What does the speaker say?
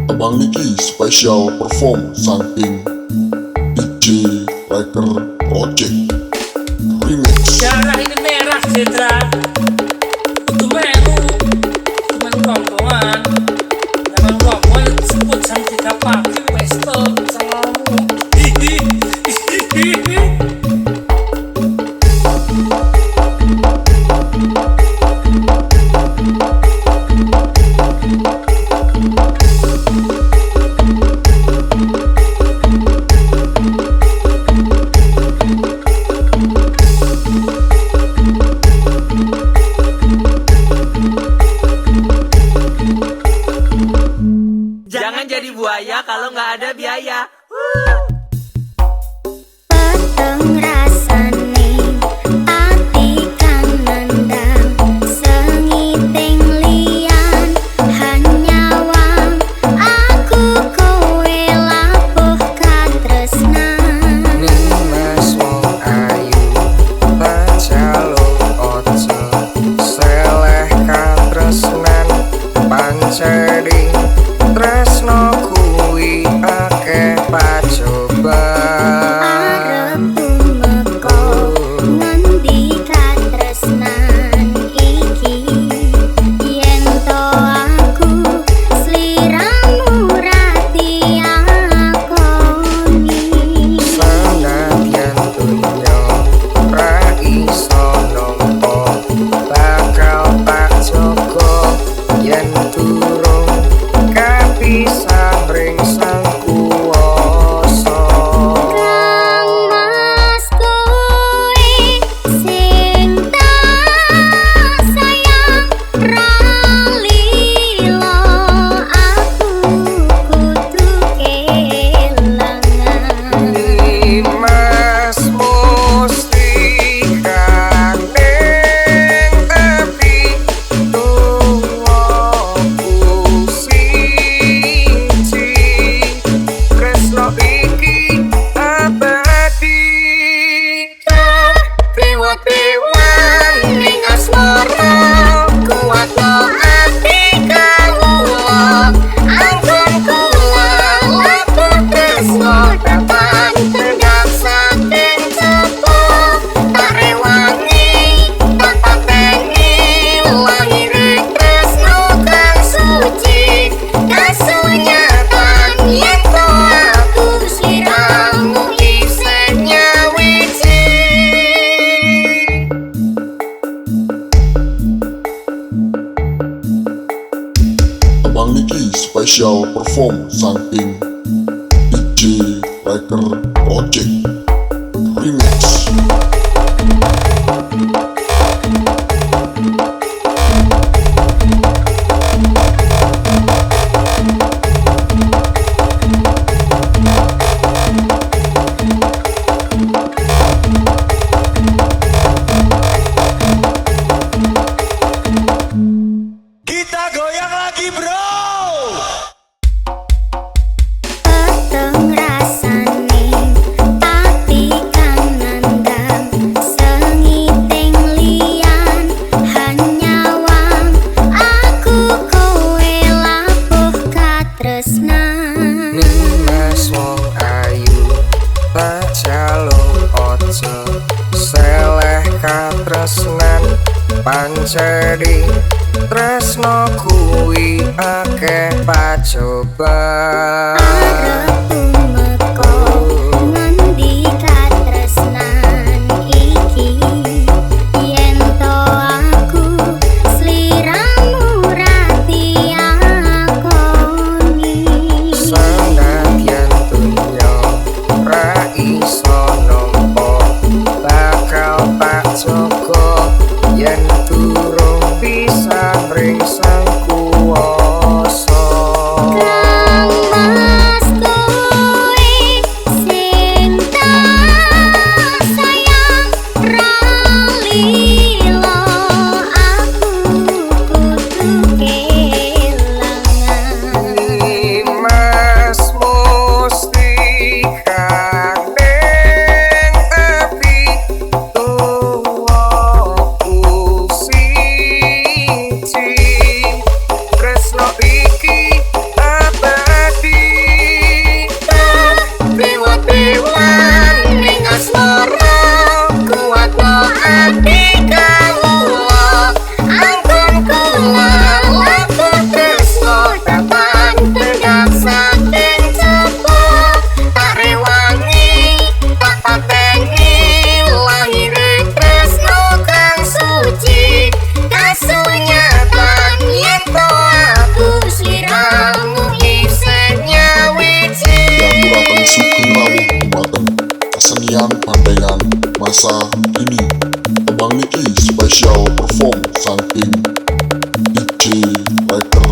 Abang Niki special perform saking DJ Riker Project Remix. Darah ini merah Citra, kudu meru, cuman rombongan, memang rombongan sebut sampai kapan Westo salamu. Jangan jadi buaya kalau nggak ada biaya. Peteng rasane ati kang nandang sengiting liyan hanyawang aku kowe labuh katresnan Mas wong ayu pancaluk ojo seleh katresnan panceding tresno kuwi akeh pacoba arep tumeka ngendi katresnan iki yen to aku sliramu rati akoni sanadyan dunya ra iso nampa bakal tak jaga yen durung kapisah ring sang kuwasa Kang Mas kowe sing tak sayang ra lilo aku kudu kelangan Mas mustikane tapi tuwaku siji tresno iki abadi priwat-priwat ning asmara kuwatno ati kawula anggun kula labuh tresno dapan tendang saking cepo tak rewangi tak pateni lahir tresno kang suci kasunyatan yen to aku sliramu isih nyawiji Abang Niki special perform saking DJ Riker Project Remix. Kita goyang lagi, bro. Peteng rasane ati kang nandang sengiting liyan hanyawang aku kowe labuh katresnan Mas wong ayu pancaluk ojo seleh katresnan panceding tresno kuwi akeh pacoba arep tumeka ngendi katresnan iki yen to aku sliramu rati akoni sanadyan dunya ra iso nampa bakal tak jaga yen durung bisa ring sang kuwasa Kang Mas kowe Kini Abang Niki special perform saking DJ Riker